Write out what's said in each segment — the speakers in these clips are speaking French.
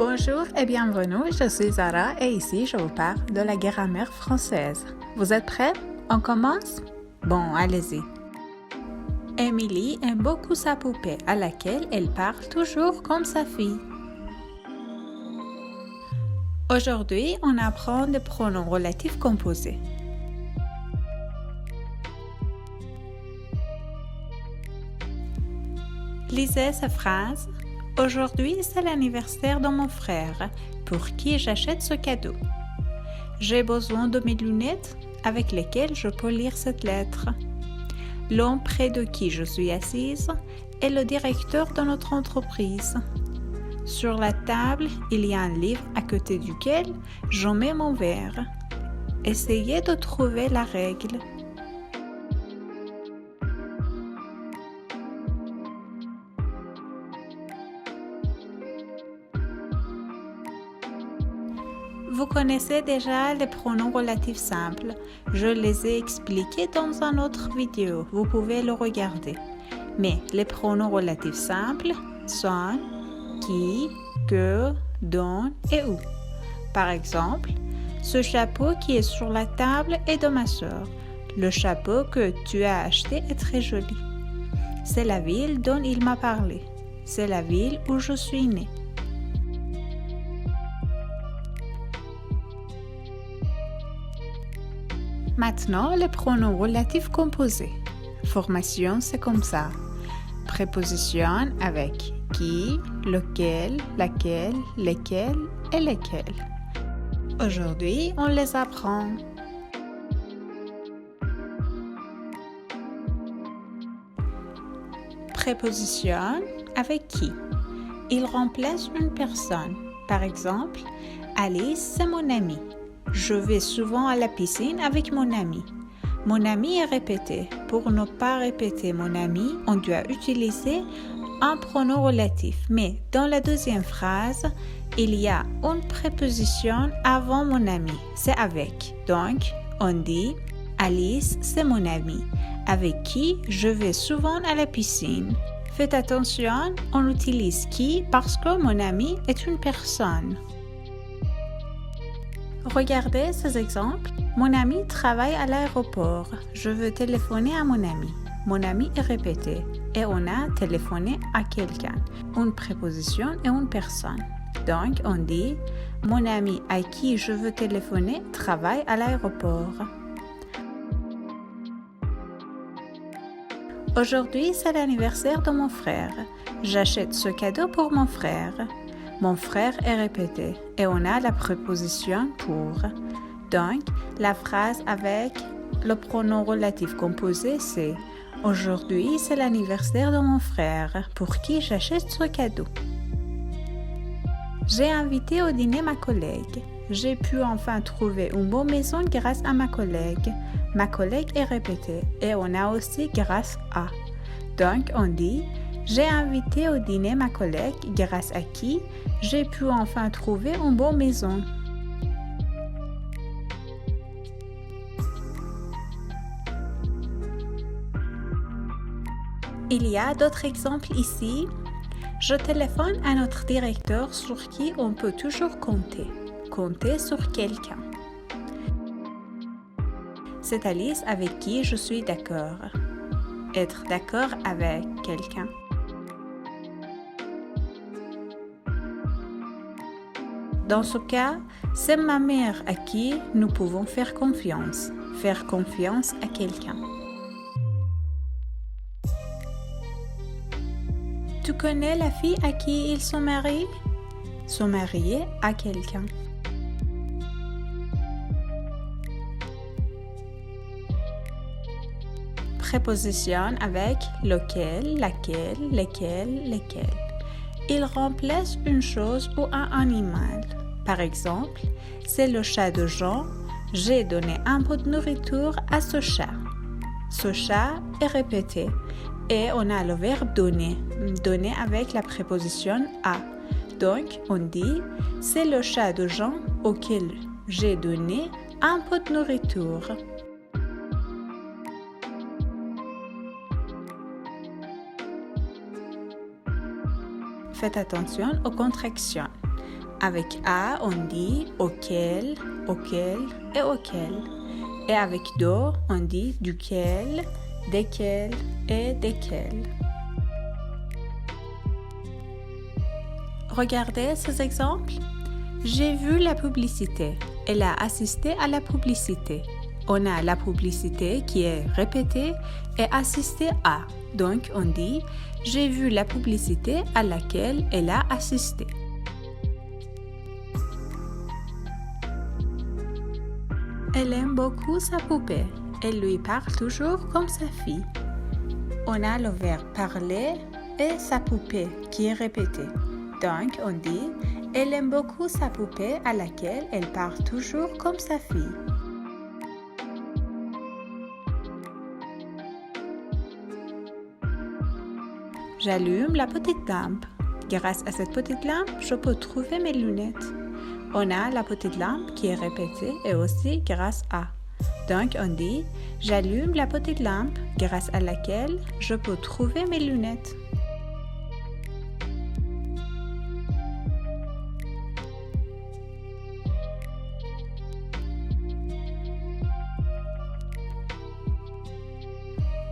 Bonjour et bienvenue, je suis Zara et ici je vous parle de la grammaire française. Vous êtes prêts? On commence? Bon, allez-y. Émilie aime beaucoup sa poupée à laquelle elle parle toujours comme sa fille. Aujourd'hui, on apprend des pronoms relatifs composés. Lisez ces phrases. Aujourd'hui, c'est l'anniversaire de mon frère, pour qui j'achète ce cadeau. J'ai besoin de mes lunettes avec lesquelles je peux lire cette lettre. L'homme près de qui je suis assise est le directeur de notre entreprise. Sur la table, il y a un livre à côté duquel je mets mon verre. Essayez de trouver la règle. Vous connaissez déjà les pronoms relatifs simples. Je les ai expliqués dans une autre vidéo. Vous pouvez le regarder. Mais les pronoms relatifs simples sont qui, que, dont et où. Par exemple, ce chapeau qui est sur la table est de ma sœur. Le chapeau que tu as acheté est très joli. C'est la ville dont il m'a parlé. C'est la ville où je suis née. Maintenant, les pronoms relatifs composés. Formation, c'est comme ça. Préposition avec qui, lequel, laquelle, lesquels et lesquels. Aujourd'hui, on les apprend. Préposition avec qui. Il remplace une personne. Par exemple, Alice, c'est mon amie. Je vais souvent à la piscine avec mon ami. Mon ami est répété. Pour ne pas répéter mon ami, on doit utiliser un pronom relatif. Mais dans la deuxième phrase, il y a une préposition avant mon ami. C'est avec. Donc, on dit Alice, c'est mon ami, avec qui je vais souvent à la piscine. Faites attention, on utilise qui parce que mon ami est une personne. Regardez ces exemples. Mon ami travaille à l'aéroport. Je veux téléphoner à mon ami. Mon ami est répété et on a téléphoné à quelqu'un. Une préposition et une personne. Donc, on dit mon ami à qui je veux téléphoner travaille à l'aéroport. Aujourd'hui, c'est l'anniversaire de mon frère. J'achète ce cadeau pour mon frère. Mon frère est répété et on a la préposition pour. Donc, la phrase avec le pronom relatif composé, c'est « Aujourd'hui, c'est l'anniversaire de mon frère, pour qui j'achète ce cadeau. » J'ai invité au dîner ma collègue. J'ai pu enfin trouver une bonne maison grâce à ma collègue. Ma collègue est répétée et on a aussi grâce à. Donc, on dit j'ai invité au dîner ma collègue grâce à qui j'ai pu enfin trouver une bonne maison. Il y a d'autres exemples ici. Je téléphone à notre directeur sur qui on peut toujours compter. Compter sur quelqu'un. C'est Alice avec qui je suis d'accord. Être d'accord avec quelqu'un. Dans ce cas, c'est ma mère à qui nous pouvons faire confiance. Faire confiance à quelqu'un. Tu connais la fille à qui ils sont mariés? Sont mariés à quelqu'un. Préposition avec lequel, laquelle, lesquels, lesquels. Il remplace une chose ou un animal. Par exemple, c'est le chat de Jean. J'ai donné un peu de nourriture à ce chat. Ce chat est répété et on a le verbe donner. Donner avec la préposition à. Donc, on dit c'est le chat de Jean auquel j'ai donné un peu de nourriture. Faites attention aux contractions. Avec A, on dit auquel, auquel et auquel. Et avec Do, on dit duquel, desquels et desquels. Regardez ces exemples. J'ai vu la publicité. Elle a assisté à la publicité. On a la publicité qui est répétée et assistée à. Donc, on dit « J'ai vu la publicité à laquelle elle a assisté ». Elle aime beaucoup sa poupée. Elle lui parle toujours comme sa fille. On a le verbe parler et sa poupée qui est répété. Donc, on dit « Elle aime beaucoup sa poupée à laquelle elle parle toujours comme sa fille ». J'allume la petite lampe. Grâce à cette petite lampe, je peux trouver mes lunettes. On a la petite lampe qui est répétée et aussi grâce à. Donc, on dit « J'allume la petite lampe grâce à laquelle je peux trouver mes lunettes ».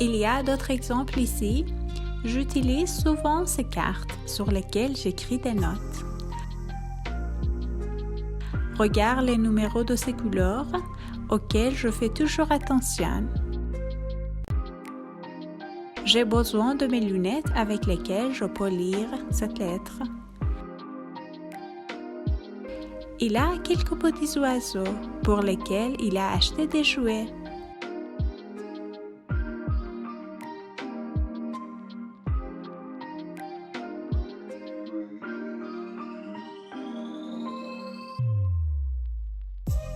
Il y a d'autres exemples ici. J'utilise souvent ces cartes sur lesquelles j'écris des notes. Regarde les numéros de ces couleurs auxquels je fais toujours attention. J'ai besoin de mes lunettes avec lesquelles je peux lire cette lettre. Il a quelques petits oiseaux pour lesquels il a acheté des jouets.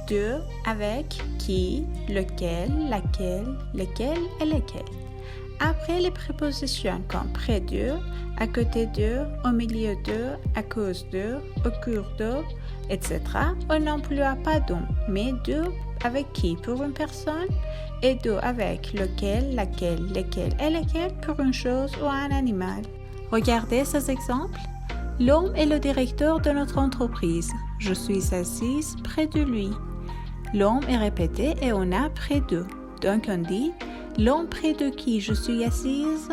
De avec qui, lequel, laquelle, lesquels et lesquels. Après les prépositions comme près de, à côté de, au milieu de, à cause de, au cours de, etc., on n'emploie pas donc, mais de avec qui pour une personne et de avec lequel, laquelle, lesquels et lesquels pour une chose ou un animal. Regardez ces exemples. L'homme est le directeur de notre entreprise. Je suis assise près de lui. L'homme est répété et on a près de. Donc on dit « L'homme près de qui je suis assise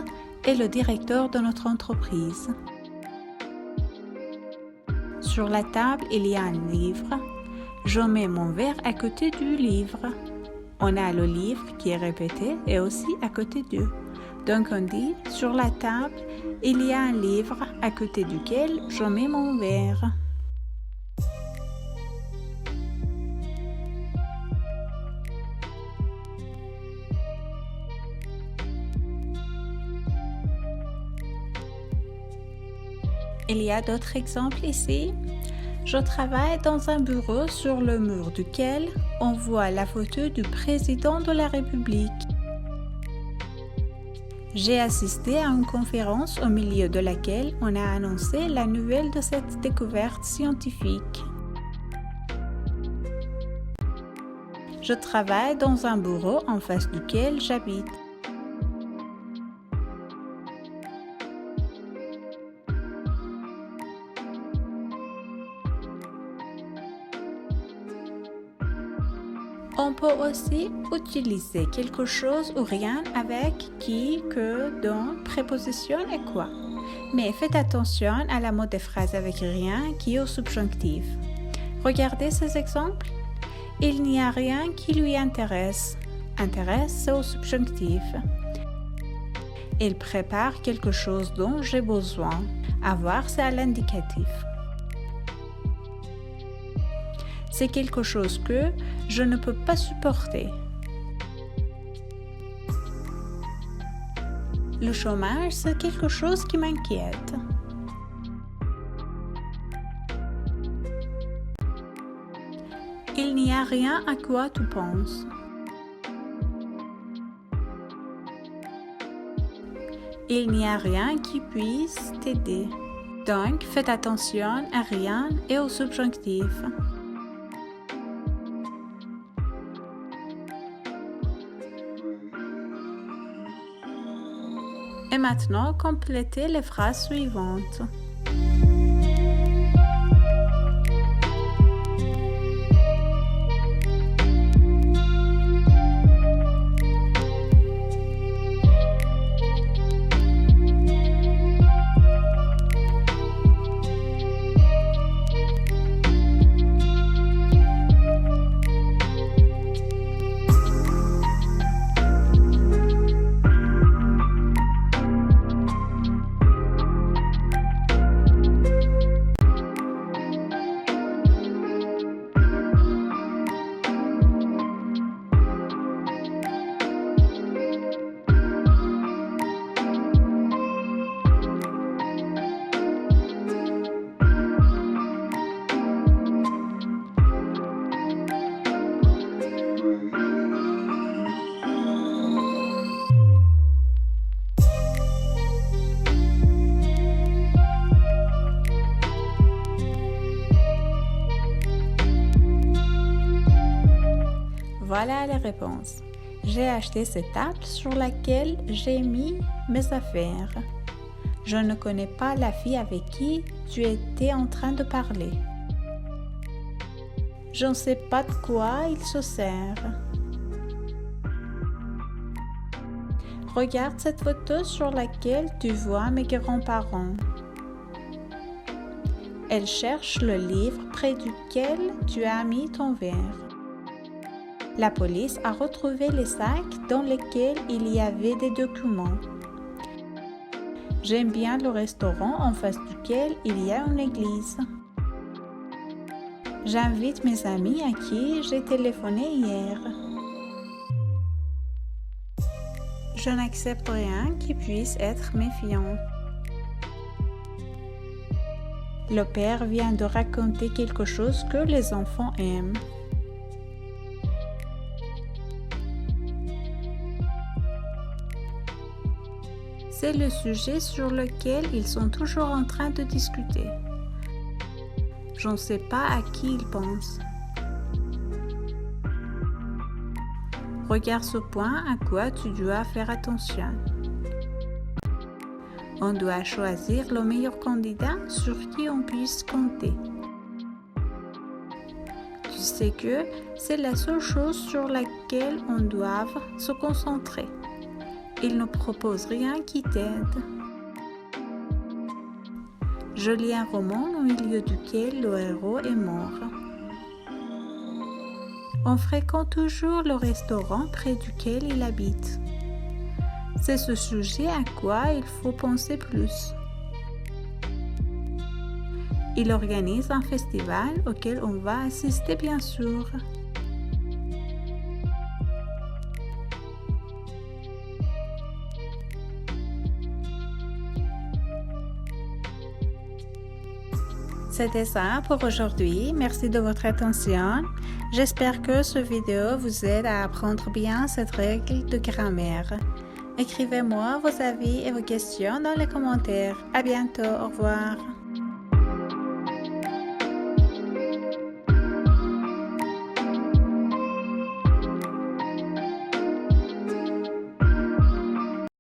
est le directeur de notre entreprise ». Sur la table, il y a un livre. Je mets mon verre à côté du livre. On a le livre qui est répété et aussi à côté d'eux. Donc on dit « Sur la table, il y a un livre à côté duquel je mets mon verre ». Il y a d'autres exemples ici. Je travaille dans un bureau sur le mur duquel on voit la photo du président de la République. J'ai assisté à une conférence au milieu de laquelle on a annoncé la nouvelle de cette découverte scientifique. Je travaille dans un bureau en face duquel j'habite. On peut aussi utiliser quelque chose ou rien avec qui, que, dont, préposition et quoi. Mais faites attention à la mode des phrases avec rien qui est au subjonctif. Regardez ces exemples. Il n'y a rien qui lui intéresse. Intéresse, c'est au subjonctif. Il prépare quelque chose dont j'ai besoin. Avoir, c'est à l'indicatif. C'est quelque chose que je ne peux pas supporter. Le chômage, c'est quelque chose qui m'inquiète. Il n'y a rien à quoi tu penses. Il n'y a rien qui puisse t'aider. Donc, faites attention à rien et au subjonctif. Et maintenant, complétez les phrases suivantes. réponse. J'ai acheté cette table sur laquelle j'ai mis mes affaires. Je ne connais pas la fille avec qui tu étais en train de parler. Je ne sais pas de quoi il se sert. Regarde cette photo sur laquelle tu vois mes grands-parents. Elle cherche le livre près duquel tu as mis ton verre. La police a retrouvé les sacs dans lesquels il y avait des documents. J'aime bien le restaurant en face duquel il y a une église. J'invite mes amis à qui j'ai téléphoné hier. Je n'accepte rien qui puisse être méfiant. Le père vient de raconter quelque chose que les enfants aiment. C'est le sujet sur lequel ils sont toujours en train de discuter. Je ne sais pas à qui ils pensent. Regarde ce point à quoi tu dois faire attention. On doit choisir le meilleur candidat sur qui on puisse compter. Tu sais que c'est la seule chose sur laquelle on doit se concentrer. Il ne propose rien qui t'aide. Je lis un roman au milieu duquel le héros est mort. On fréquente toujours le restaurant près duquel il habite. C'est ce sujet à quoi il faut penser plus. Il organise un festival auquel on va assister bien sûr. C'était ça pour aujourd'hui. Merci de votre attention. J'espère que cette vidéo vous aide à apprendre bien cette règle de grammaire. Écrivez-moi vos avis et vos questions dans les commentaires. À bientôt. Au revoir.